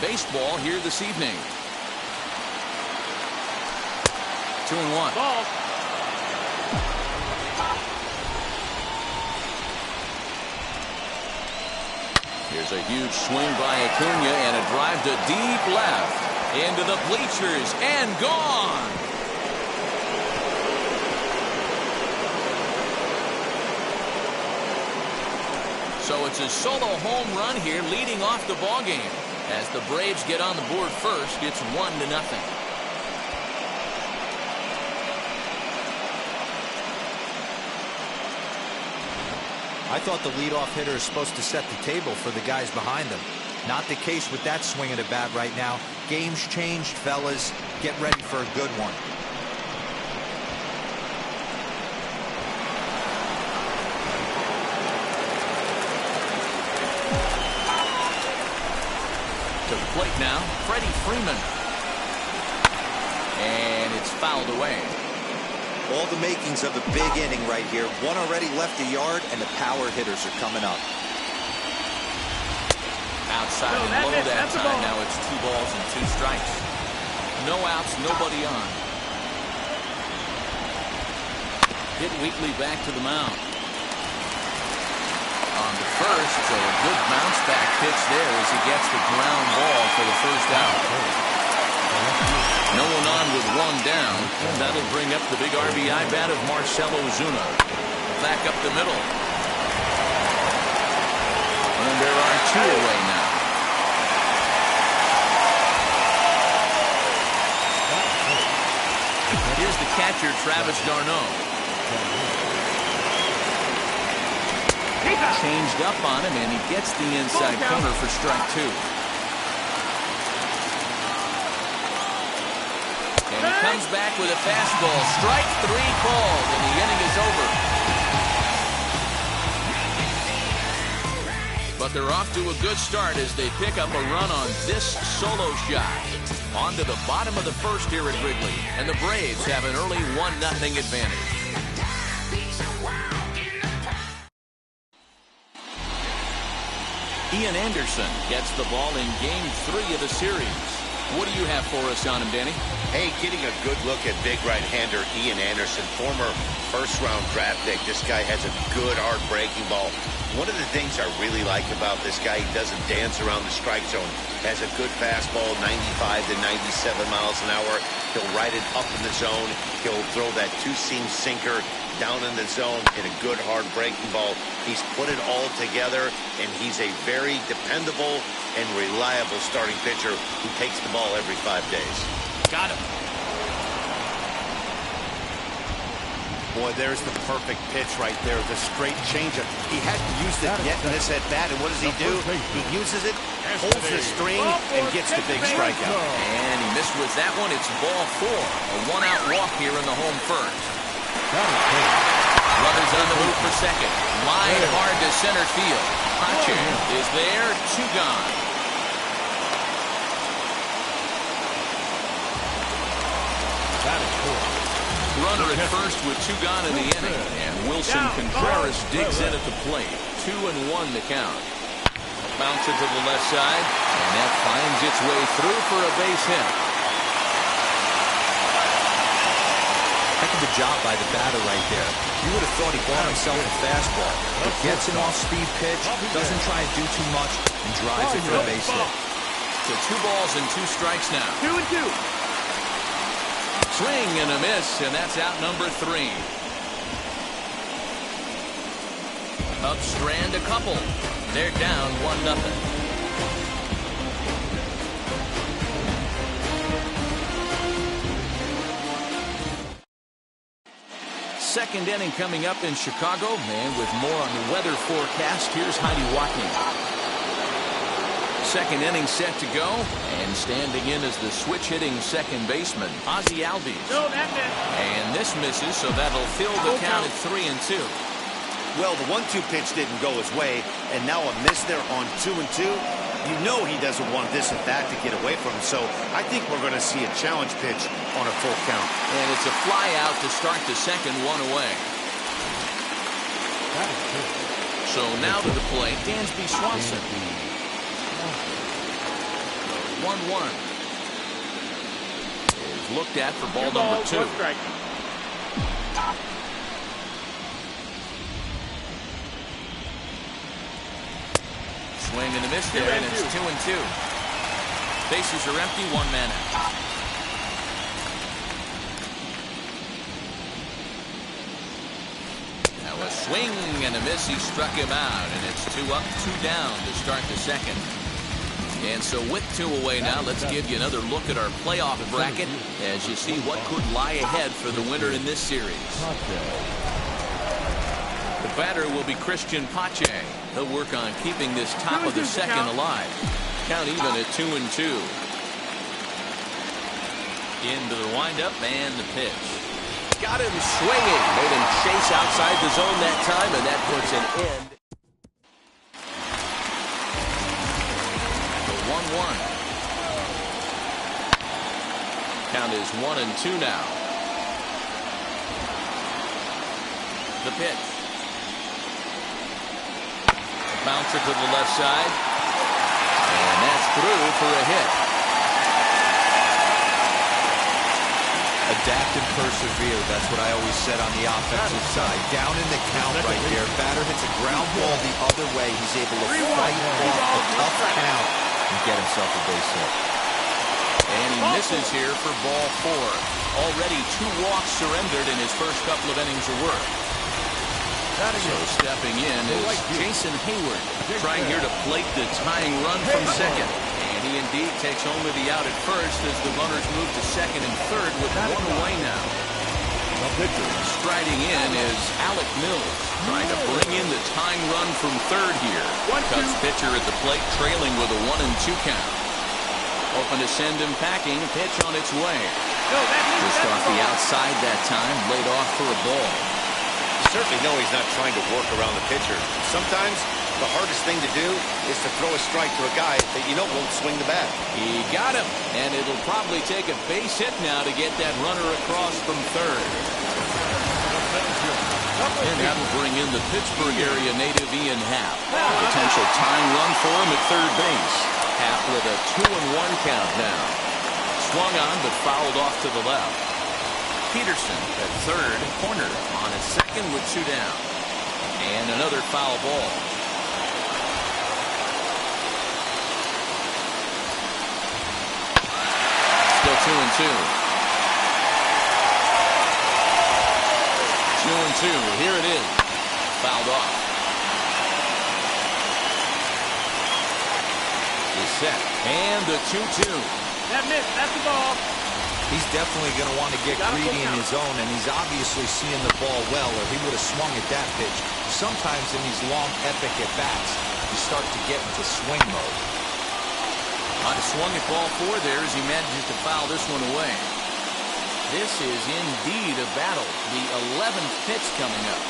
baseball here this evening. 2-1. Ball. Here's a huge swing by Acuna and a drive to deep left. Into the bleachers and gone. So it's a solo home run here leading off the ballgame. As the Braves get on the board first, it's 1-0. I thought the leadoff hitter is supposed to set the table for the guys behind them. Not the case with that swing of the bat right now. Game's changed, fellas. Get ready for a good one. To the plate now, Freddie Freeman. And it's fouled away. All the makings of a big inning right here. One already left the yard, and the power hitters are coming up. Outside and low that time. Now it's 2 balls and 2 strikes. No outs, nobody on. Hit Wheatley back to the mound. On the first, so a good bounce back pitch there as he gets the ground ball for the first out. No one on with 1 down, and that'll bring up the big RBI bat of Marcell Ozuna. Back up the middle. And there are 2 away now. Here's the catcher, Travis d'Arnaud. Changed up on him, and he gets the inside corner for strike 2. And he comes back with a fastball. Strike 3 called, and the inning is over. But they're off to a good start as they pick up a run on this solo shot. On to the bottom of the first here at Wrigley, and the Braves have an early 1-0 advantage. Ian Anderson gets the ball in Game 3 of the series. What do you have for us on him, Danny? Hey, getting a good look at big right-hander Ian Anderson, former first-round draft pick. This guy has a good, hard breaking ball. One of the things I really like about this guy, he doesn't dance around the strike zone. Has a good fastball, 95 to 97 miles an hour. He'll ride it up in the zone. He'll throw that 2-seam sinker down in the zone in a good, hard breaking ball. He's put it all together, and he's a very dependable and reliable starting pitcher who takes the ball every 5 days. Got him. Boy, there's the perfect pitch right there, the straight changeup. He hadn't used it yet in this at-bat, and what does he do? He uses it, holds the string, and gets the big strikeout. And he missed with that one. It's ball 4. A 1-out walk here in the home first. Runners on the move for second. Line hard to center field. Pache is there. 2 gone. That is cool. Runner at first with 2 gone in the inning. And Wilson Contreras digs in at the plate. 2-1 the count. Bounce it to the left side. And that finds its way through for a base hit. Heck of a job by the batter right there. You would have thought he bought himself a fastball. But gets an off-speed pitch, doesn't try to do too much, and drives it for a base hit. So 2 balls and 2 strikes now. 2-2. Swing and a miss, and that's out number 3. Up Strand a couple. They're down 1-0. Second inning coming up in Chicago, and with more on the weather forecast, here's Heidi Watney. Second inning set to go, and standing in as the switch-hitting second baseman, Ozzie Albies. No, that missed. And this misses, so that'll fill the count at 3-2. Well, the 1-2 pitch didn't go his way, and now a miss there on 2-2. You know he doesn't want this at bat to get away from him, so I think we're going to see a challenge pitch on a full count. And it's a fly out to start the second, 1 away. That is good. So now to the plate, Dansby Swanson. 1-1. Is looked at for ball number 2. Swing and a miss there, and it's 2-2. Bases are empty, 1 man out. Now a swing and a miss. He struck him out, and it's 2 up, 2 down to start the second. And so with 2 away now, let's give you another look at our playoff bracket as you see what could lie ahead for the winner in this series. The batter will be Christian Pache. He'll work on keeping this top of the second alive. Count even at 2-2. Into the windup and the pitch. Got him swinging. Made him chase outside the zone that time, and that puts an end. The 1-1. Count is 1-2 now. The pitch. Bouncer to the left side. And that's through for a hit. Adapt and persevere. That's what I always said on the offensive side. Down in the count right there. Batter hits a ground ball the other way. He's able to fight off a tough count and get himself a base hit. And he misses here for ball 4. Already 2 walks surrendered in his first couple of innings of work. So stepping in is Jason Hayward, trying here to plate the tying run from second. And he indeed takes only the out at first as the runners move to second and third with 1 away now. Striding in is Alec Mills, trying to bring in the tying run from third here. Cubs pitcher at the plate trailing with a 1-2 count. Open to send him packing, pitch on its way. Just off the outside that time, laid off for a ball. Certainly know he's not trying to work around the pitcher. Sometimes the hardest thing to do is to throw a strike to a guy that you know won't swing the bat. He got him, and it'll probably take a base hit now to get that runner across from third. And that'll bring in the Pittsburgh area native Ian Happ. Potential tying run for him at third base. Happ with a 2-1 count now. Swung on but fouled off to the left. Peterson at third, corner on a second with 2 down. And another foul ball. Still 2-2. 2-2. Here it is. Fouled off. Is set. And the 2-2. That miss. That's the ball. He's definitely going to want to get greedy in his zone, and he's obviously seeing the ball well, or he would have swung at that pitch. Sometimes in these long, epic at-bats, you start to get into swing mode. On a swung at ball 4 there as he manages to foul this one away. This is indeed a battle. The 11th pitch coming up.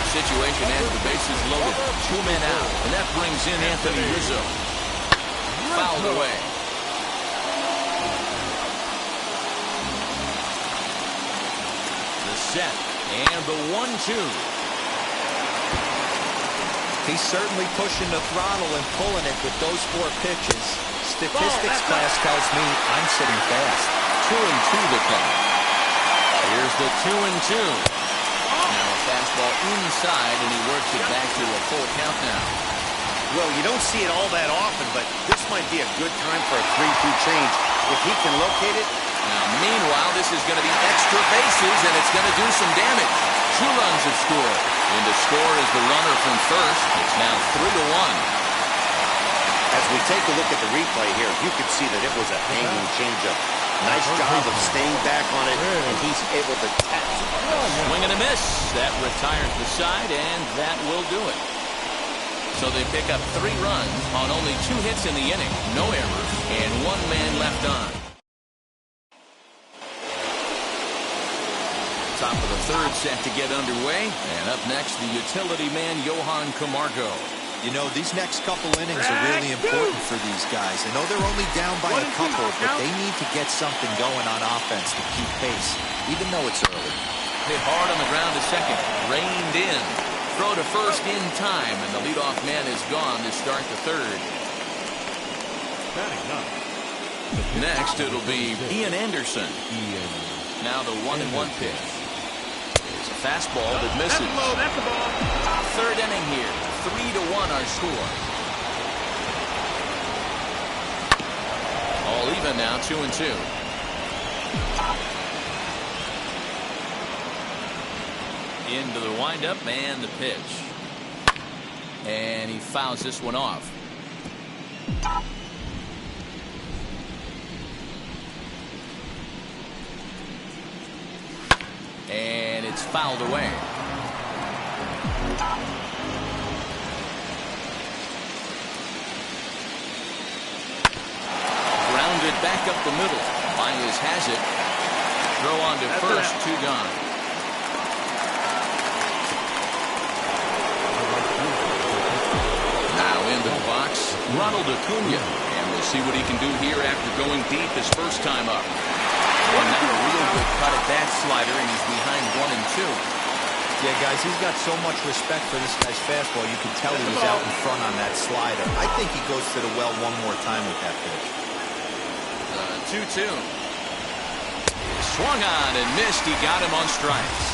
Situation as the bases loaded. 2 men out, and that brings in Anthony Rizzo. Fouled away. The set and the 1-2. He's certainly pushing the throttle and pulling it with those 4 pitches. Statistics class tells me I'm sitting fast. 2-2 the count. Here's the 2-2. Fastball inside, and he works it back to a full count now. Well, you don't see it all that often, but this might be a good time for a 3-2 change. If he can locate it. Now, meanwhile, this is going to be extra bases, and it's going to do some damage. 2 runs have scored. In to score is the runner from first. It's now 3-1. As we take a look at the replay here, you can see that it was a hanging changeup. Nice job of staying back on it, and he's able to tap. Swing and a miss. That retires the side, and that will do it. So they pick up 3 runs on only 2 hits in the inning, no errors, and 1 man left on. Top of the 3rd set to get underway, and up next, the utility man, Johan Camargo. You know, these next couple innings are really important for these guys. I know they're only down by a couple, but they need to get something going on offense to keep pace, even though it's early. Hit hard on the ground to second. Reined in. throw to first in time, and the leadoff man is gone to start the third. Next, it'll be Ian Anderson. Now the 1-1 pitch. It's a fastball that misses. That's the ball. Third inning here. 3-1 our score. All even now, 2-2. Into the windup and the pitch. And he fouls this one off. And it's fouled away. Grounded back up the middle. Baez has it. Throw on to first, 2 gone. Now into the box, Ronald Acuna. And we'll see what he can do here after going deep his first time up. And now a real good cut at that slider, and he's behind 1 and 2. Yeah, guys, he's got so much respect for this guy's fastball. You can tell he was out in front on that slider. I think he goes to the well one more time with that pitch. 2-2. Swung on and missed. He got him on strikes.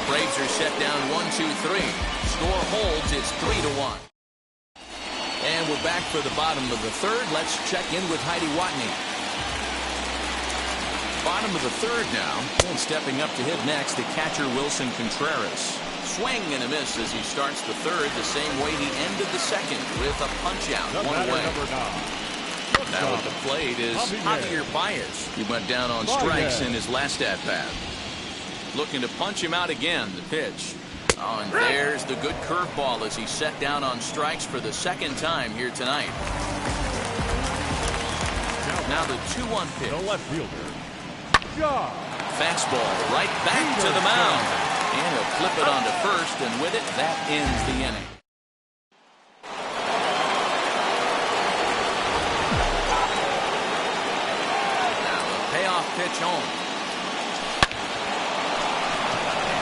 Braves are set down 1-2-3. Score holds. It's 3-1. And we're back for the bottom of the third. Let's check in with Heidi Watney. Bottom of the third now. And stepping up to hit next, the catcher Wilson Contreras. Swing and a miss as he starts the third the same way he ended the second with a punch out. 1 away. Now at the plate is Javier Baez. He went down on strikes in his last at bat. Looking to punch him out again. The pitch. Oh, and there's the good curveball as he set down on strikes for the second time here tonight. Now the 2-1 pitch. The left fielder. Fastball right back to the mound. And he'll flip it onto first, and with it, that ends the inning. Now the payoff pitch home.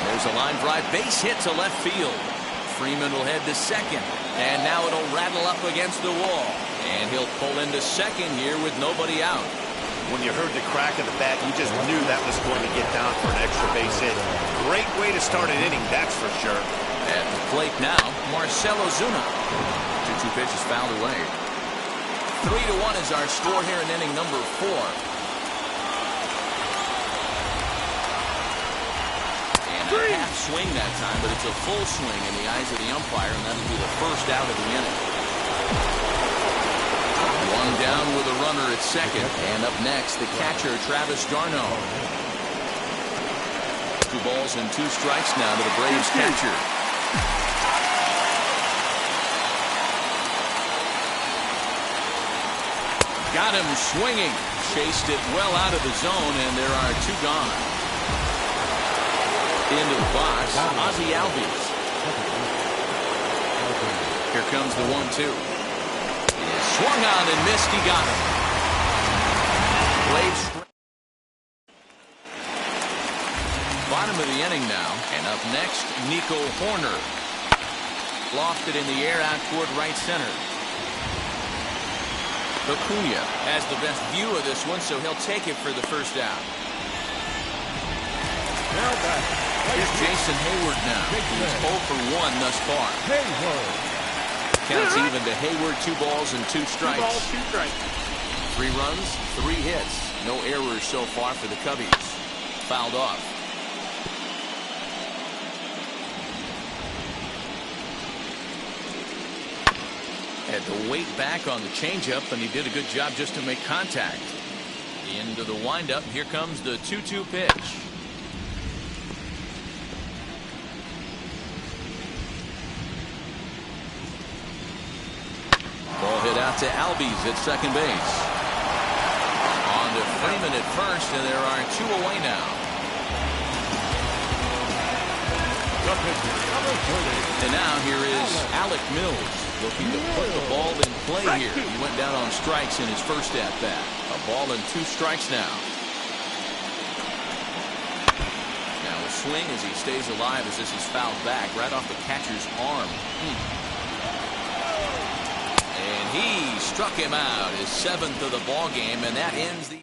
There's a line drive, base hit to left field. Freeman will head to second, and now it'll rattle up against the wall. And he'll pull into second here with nobody out. When you heard the crack of the bat, you just knew that was going to get down for an extra base hit. Great way to start an inning, that's for sure. At the plate now, Marcell Ozuna. 2-2 pitch is fouled away. 3-1 is our score here in inning number 4. A half swing that time, but it's a full swing in the eyes of the umpire, and that'll be the first out of the inning. One down with a runner at second, and up next, the catcher, Travis d'Arnaud. 2 balls and 2 strikes now to the Braves catcher. Got him swinging, chased it well out of the zone, and there are 2 gone. Into the box, Ozzie Albies. Here comes the 1-2. Swung on and missed. He got him. Braves. Bottom of the inning now, and up next, Nico Horner. Lofted in the air out toward right center. Acuna has the best view of this one, so he'll take it for the first out. Now back. Here's Jason Hayward now. He's 0 for 1 thus far. Counts even to Hayward. 2 balls and 2 strikes. 2 balls, 2 strikes. 3 runs, 3 hits. No errors so far for the Cubbies. Fouled off. Had to wait back on the changeup, and he did a good job just to make contact. Into the windup. Here comes the 2-2 pitch. Ball hit out to Albies at second base. On to Freeman at first, and there are 2 away now. And now here is Alec Mills looking to put the ball in play here. He went down on strikes in his first at-bat. A ball and 2 strikes now. Now a swing as he stays alive as this is fouled back right off the catcher's arm. And he struck him out, his 7th of the ball game, and that ends the...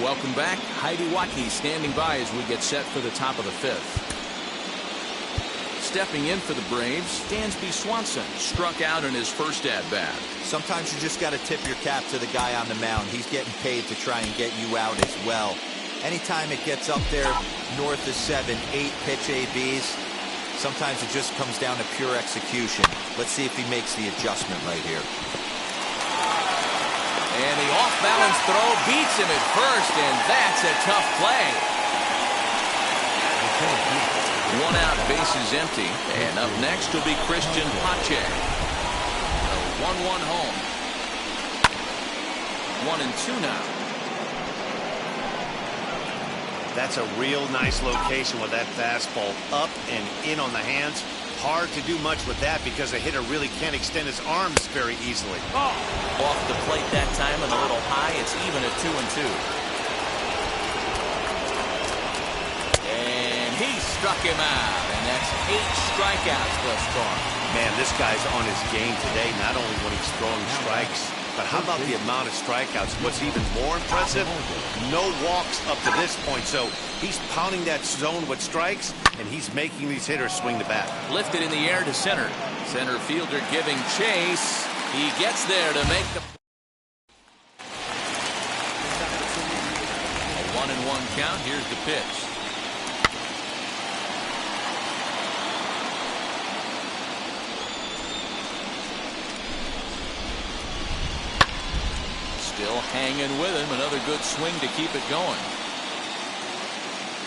Welcome back. Heidi Watkey standing by as we get set for the top of the 5th. Stepping in for the Braves, Dansby Swanson struck out in his first at-bat. Sometimes you just got to tip your cap to the guy on the mound. He's getting paid to try and get you out as well. Anytime it gets up there north of 7, 8 pitch ABs, sometimes it just comes down to pure execution. Let's see if he makes the adjustment right here. And the off-balance throw beats him at first, and that's a tough play. 1 out, bases empty. And up next will be Christian Pache. A 1-1 home. 1-2 now. That's a real nice location with that fastball up and in on the hands. Hard to do much with that because a hitter really can't extend his arms very easily. Off the plate that time and a little high. It's even at 2-2. He struck him out, and that's 8 strikeouts thus far. Man, this guy's on his game today, not only when he's throwing strikes, but how about the amount of strikeouts? What's even more impressive, no walks up to this point. So he's pounding that zone with strikes, and he's making these hitters swing the bat. Lifted in the air to center. Center fielder giving chase. He gets there to make the... A 1-1 count. Here's the pitch. Still hanging with him. Another good swing to keep it going.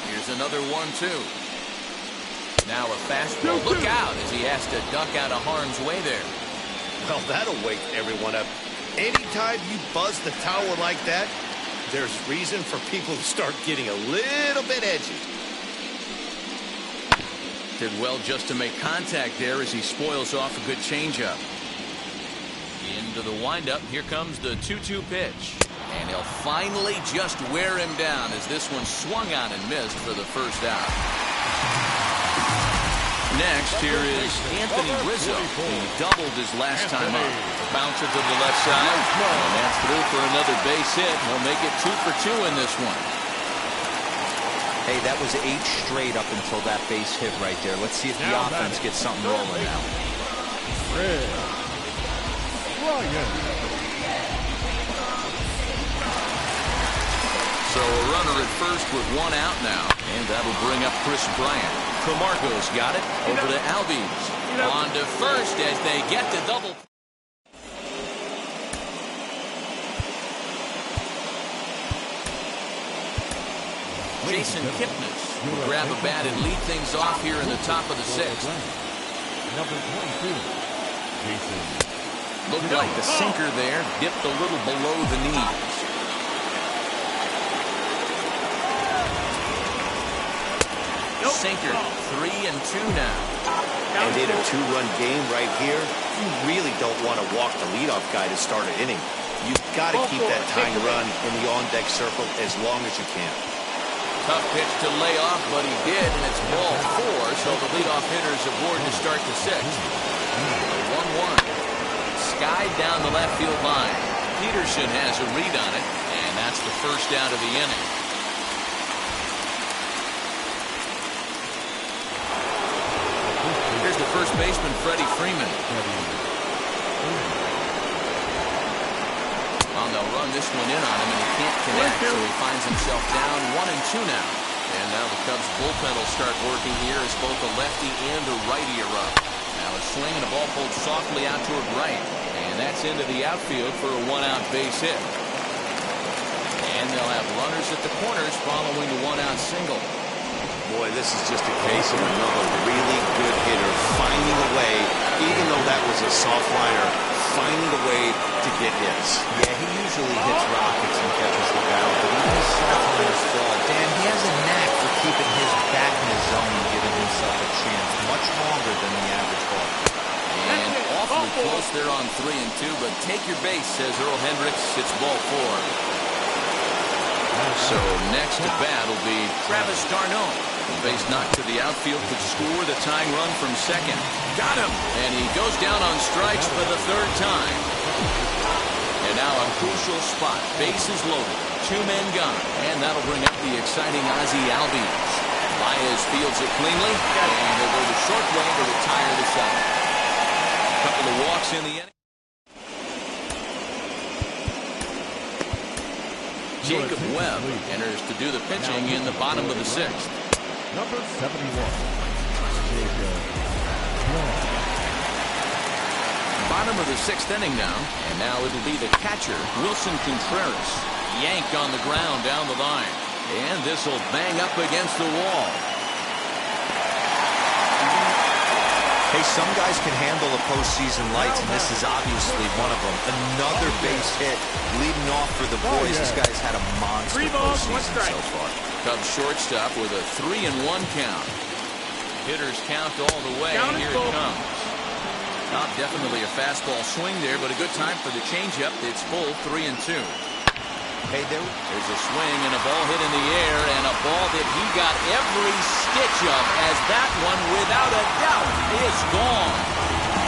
Here's another 1-2. Now a fastball. Look out as he has to duck out of harm's way there. Well, that'll wake everyone up. Anytime you buzz the tower like that, there's reason for people to start getting a little bit edgy. Did well just to make contact there as he spoils off a good changeup. Into the windup. Here comes the 2-2 pitch. And he'll finally just wear him down as this one swung on and missed for the first out. Next, here is Anthony Rizzo. He doubled his last time up. Bouncer to the left side. And that's through for another base hit. He'll make it 2 for 2 in this one. Hey, that was 8 straight up until that base hit right there. Let's see if the offense gets something rolling now. So a runner at first with 1 out now. And that'll bring up Chris Bryant. Camargo's got it. Over to Albies. On to first as they get the double. Jason Kipnis will grab a bat and lead things off here in the top of the 6th. Number 22, Jason. Looked like the sinker there dipped a little below the knees. Sinker, 3-2 now. And in a 2-run game right here, you really don't want to walk the leadoff guy to start an inning. You've got to keep that tying run in the on-deck circle as long as you can. Tough pitch to lay off, but he did, and it's ball 4, so the leadoff hitter's aboard to start the 6th. 1-1. Skied down the left field line. Peterson has a read on it, and that's the first out of the inning. Here's the first baseman, Freddie Freeman. Well, they'll run this one in on him, and he can't connect, so he finds himself down 1-2 now. And now the Cubs bullpen will start working here as both a lefty and a righty are up. Now a swing and a ball pulled softly out toward right. And that's into the outfield for a 1-out base hit. And they'll have runners at the corners following the 1-out single. Boy, this is just a case of another really good hitter finding a way, even though that was a soft liner, finding a way to get hits. Yeah, he usually hits rockets and catches the barrel, but even his soft liners fall. Dan, he has a knack for keeping his bat in his zone and giving himself a chance much longer than the average ball. And awfully close there on 3-2, but take your base, says Earl Hendricks. It's ball 4. So next at bat will be Travis d'Arnaud. Base knocked to the outfield could score the tying run from second. Got him! And he goes down on strikes for the third time. And now a crucial spot. Bases loaded. 2 men gone. And that'll bring up the exciting Ozzie Albies. Baez fields it cleanly. And he'll go the short way to retire the side. A couple of walks in the inning. Jacob Webb enters to do the pitching in the bottom of the 6th. Number 71, Jacob Webb. Bottom of the 6th inning now, and now it'll be the catcher, Wilson Contreras. Yank on the ground down the line, and this will bang up against the wall. Hey, some guys can handle the postseason lights, and this is obviously one of them. Another base hit leading off for the boys. This guy's had a monster postseason so far. Cubs shortstop with a 3-1 count. Hitters count all the way. Here it comes. Not definitely a fastball swing there, but a good time for the changeup. It's full 3-2. Hey, there's a swing and a ball hit in the air, and a ball that he got every stitch of, as that one, without a doubt, is gone.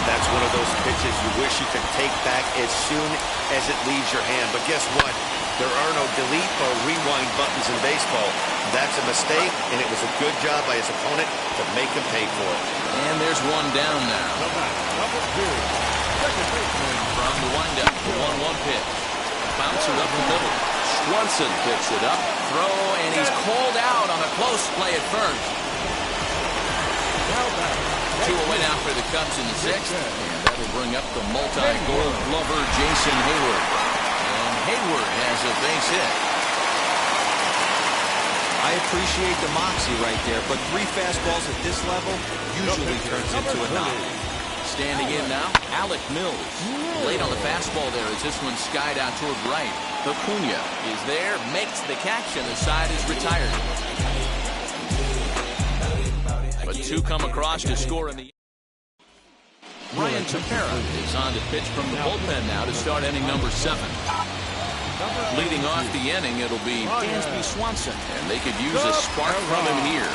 That's one of those pitches you wish you could take back as soon as it leaves your hand. But guess what? There are no delete or rewind buttons in baseball. That's a mistake, and it was a good job by his opponent to make him pay for it. And there's one down now. Number 2, second baseman. From the windup, the 1-1 pitch. Bouncer up the middle. Swanson picks it up. Throw, and he's called out on a close play at first. 2 away now for the Cubs in the 6th. And that'll bring up the multi-gold glover Jason Hayward. And Hayward has a base hit. I appreciate the moxie right there, but 3 fastballs at this level usually turns into a knock. Standing in now, Alec Mills. Late on the fastball there as this one skied out toward right. Acuna is there, makes the catch, and the side is retired. But 2 come across to score in the... Ryan Tepera is on to pitch from the bullpen now to start inning number 7. Leading off the inning, it'll be Dansby Swanson, and they could use a spark from him here.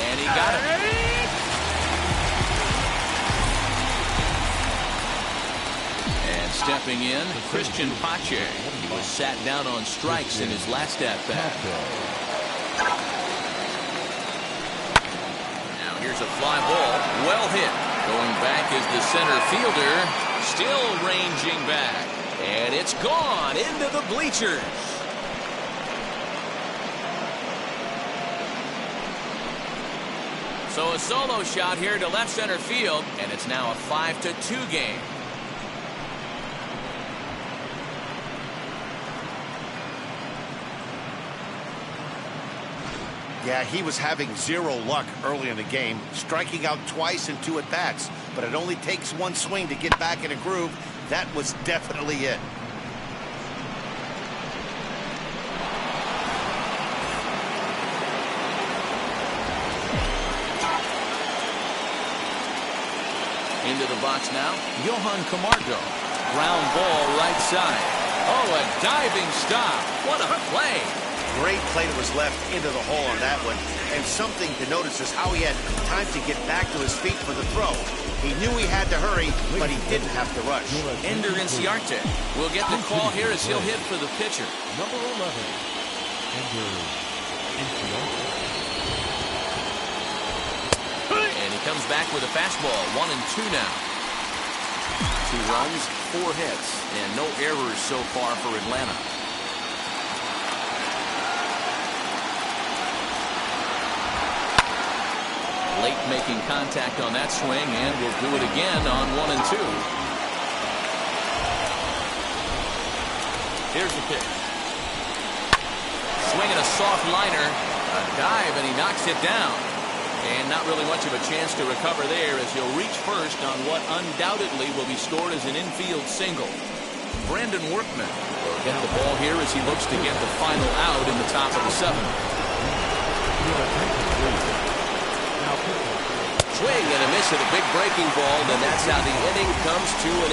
And he got it. And stepping in, Christian Pache. He was sat down on strikes in his last at-bat. Now here's a fly ball, well hit. Going back is the center fielder, still ranging back. And it's gone into the bleachers. So a solo shot here to left center field, and it's now a 5-2 game. Yeah, he was having 0 luck early in the game, striking out twice in 2 at-bats. But it only takes 1 swing to get back in a groove. That was definitely it. Into the box now, Johan Camargo. Ground ball right side. Oh, a diving stop. What a play. Great play that was left into the hole on that one. And something to notice is how he had time to get back to his feet for the throw. He knew he had to hurry, but he didn't have to rush. Ender Inciarte will get the call here as he'll hit for the pitcher. Number 11, Ender Inciarte. And he comes back with a fastball, 1-2 now. 2 runs, 4 hits, and no errors so far for Atlanta. Late making contact on that swing, and will do it again on 1-2. Here's the pitch. Swinging a soft liner, a dive, and he knocks it down. And not really much of a chance to recover there as he'll reach first on what undoubtedly will be scored as an infield single. Brandon Workman will get the ball here as he looks to get the final out in the top of the 7th. Swing and a miss at a big breaking ball, and that's how the inning comes to an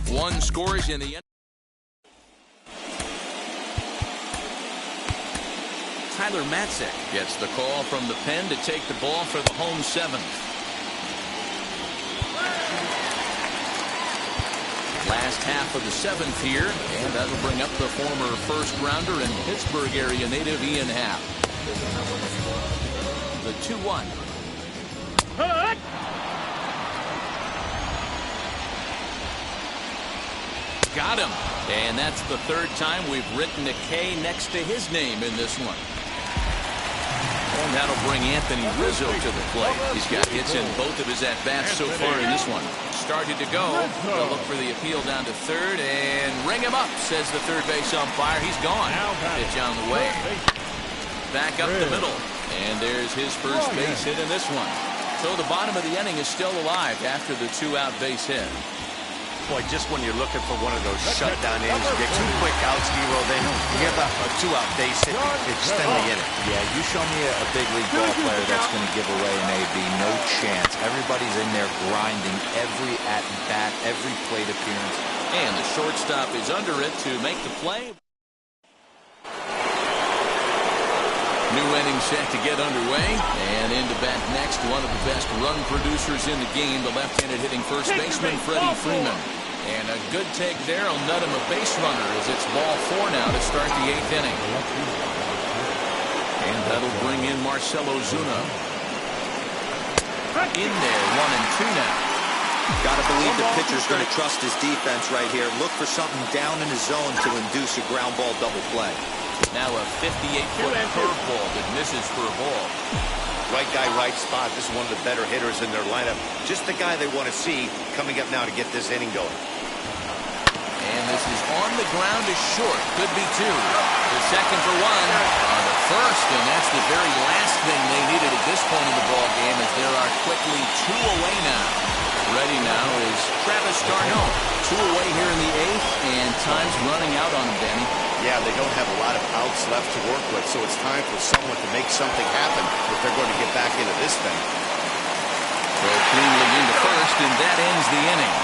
end. 1 scores in the end. Tyler Matzek gets the call from the pen to take the ball for the home seventh. Last half of the seventh here, and that'll bring up the former first rounder and Pittsburgh area native Ian Happ. The 2-1. Got him. And that's the third time we've written a K next to his name in this one. And that'll bring Anthony Rizzo to the plate. He's got hits in both of his at-bats so far in this one. Started to go. They'll look for the appeal down to third and ring him up, says the third base umpire. He's gone. Pitch on the way. Back up the middle. And there's his first base hit in this one. So the bottom of the inning is still alive after the two-out base hit. Boy, just when you're looking for one of those shutdown innings, you get 2 quick outs, Hero, then you get a 2-out base hit, extend the inning. Yeah, you show me a big league ball player that's going to give away an AB. No chance. Everybody's in there grinding every at-bat, every plate appearance. And the shortstop is under it to make the play. New inning set to get underway, and into bat next, one of the best run producers in the game, the left-handed hitting first baseman Freddie Freeman. And a good take there will nut him a base runner as it's ball 4 now to start the 8th inning. And that'll bring in Marcell Ozuna. In there, 1-2 now. Got to believe the pitcher's going to trust his defense right here. Look for something down in the zone to induce a ground ball double play. Now a 58-foot curveball that misses for a ball. Right guy, right spot. This is one of the better hitters in their lineup. Just the guy they want to see coming up now to get this inning going. And this is on the ground is short. Could be 2. The second for 1 on the first, and that's the very last thing they needed at this point in the ball game, as there are quickly 2 away now. Ready now is Travis d'Arnaud. 2 away here in the 8th, and time's running out on him, Danny. Yeah, they don't have a lot of outs left to work with, so it's time for someone to make something happen if they're going to get back into this thing. Throw cleanly into first, and that ends the inning.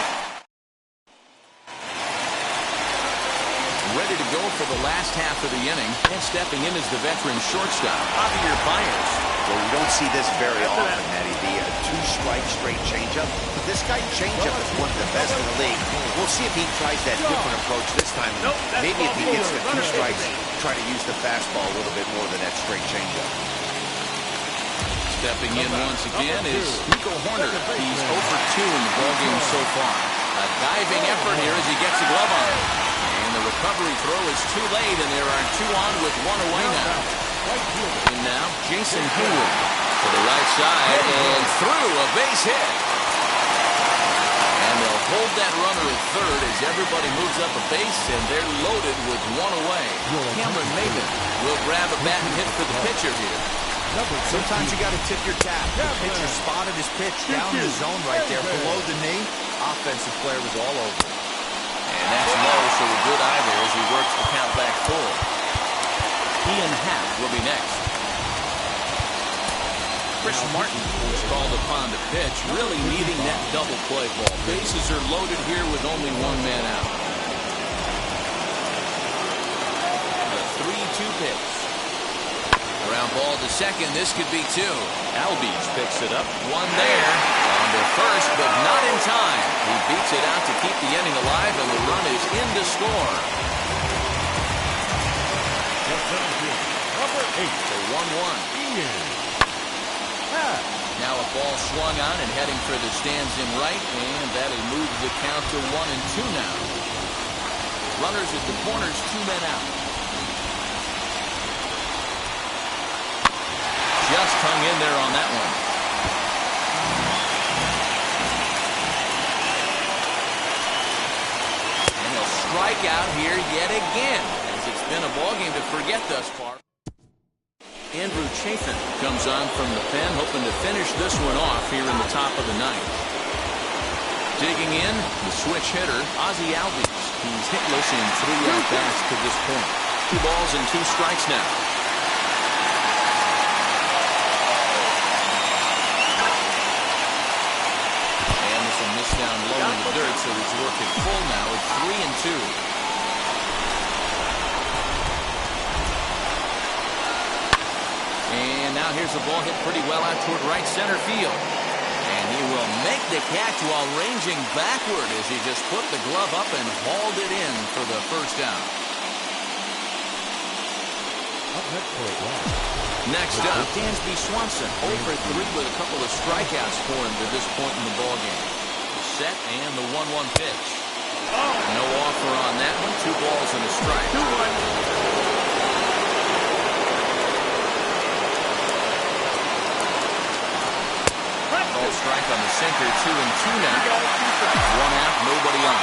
Ready to go for the last half of the inning, and stepping in is the veteran shortstop, Javier Baez. Well, you don't see this very often, Matty B. A 2-strike straight changeup. But this guy's changeup is one of the best in the league. We'll see if he tries that different approach this time. Maybe if he gets the 2 strikes, try to use the fastball a little bit more than that straight changeup. Stepping in once again is Nico Horner. He's 0 for 2 in the ballgame so far. A diving effort here as he gets a glove on it. And the recovery throw is too late, and there are 2 on with 1 away now. And now, Jason Hayward to the right side and through a base hit. And they'll hold that runner at third as everybody moves up a base, and they're loaded with 1 away. Cameron Maybin will grab a bat and hit for the pitcher here. Sometimes you got to tip your cap. The pitcher spotted his pitch down in the zone right there below the knee. Offensive player was all over. And that's low, so a good eye there as he works the count back full. Ian Happ will be next. Chris Martin was called upon to pitch, really needing that double play ball. Bases are loaded here with only 1 man out. The 3-2 pitch. Ground ball to second. This could be 2. Albies picks it up. 1 there. On to first, but not in time. He beats it out to keep the inning alive, and the run is in to score. Number 8. The 1-1. Now a ball swung on and heading for the stands in right, and that'll move the count to 1-2 now. Runners at the corners, 2 men out. Just hung in there on that one. And he'll strike out here yet again, as it's been a ballgame to forget thus far. Andrew Chafin comes on from the pen, hoping to finish this one off here in the top of the 9th. Digging in, the switch hitter, Ozzie Albies. He's hitless in 3 at-bats to this point. 2 balls and 2 strikes now. And this will miss down low in the dirt, so he's working full now at 3-2. Now here's the ball hit pretty well out toward right center field. And he will make the catch while ranging backward as he just put the glove up and hauled it in for the first out. Next up, Dansby Swanson, 0 for 3 with a couple of strikeouts for him to this point in the ballgame. Set and the 1-1 pitch. No offer on that one. 2 balls and a strike. 2-1. Called strike on the sinker. 2-2 now. 1 out, nobody on.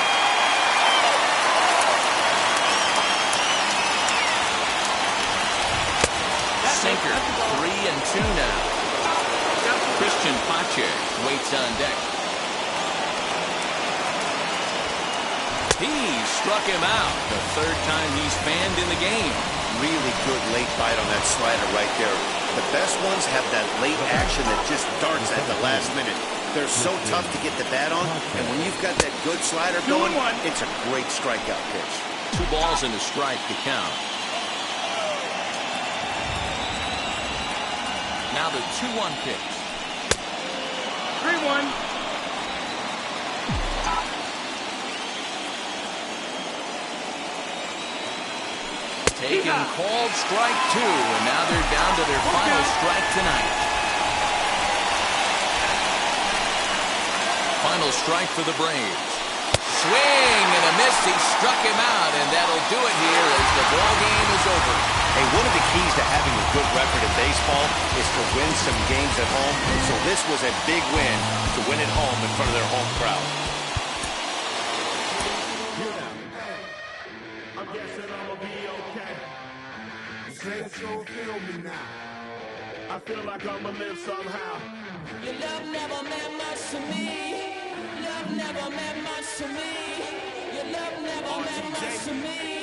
Sinker, 3-2 now. Christian Pache waits on deck. He struck him out. The 3rd time he's fanned in the game. Really good late bite on that slider right there. The best ones have that late action that just darts at the last minute. They're so tough to get the bat on, and when you've got that good slider going, it's a great strikeout pitch. 2 balls and a strike to count. Now the 2-1 pitch. 3-1. Taken, called strike 2, and now they're down to their final strike tonight. Final strike for the Braves. Swing and a miss. He struck him out, and that'll do it here as the ball game is over. Hey, one of the keys to having a good record in baseball is to win some games at home. So this was a big win to win at home in front of their home crowd. I'm guessing I'ma be okay. You can't sure feel me now. I feel like I'ma live somehow. Your love never meant much to me. Love never meant much to me. Your love never meant much to me.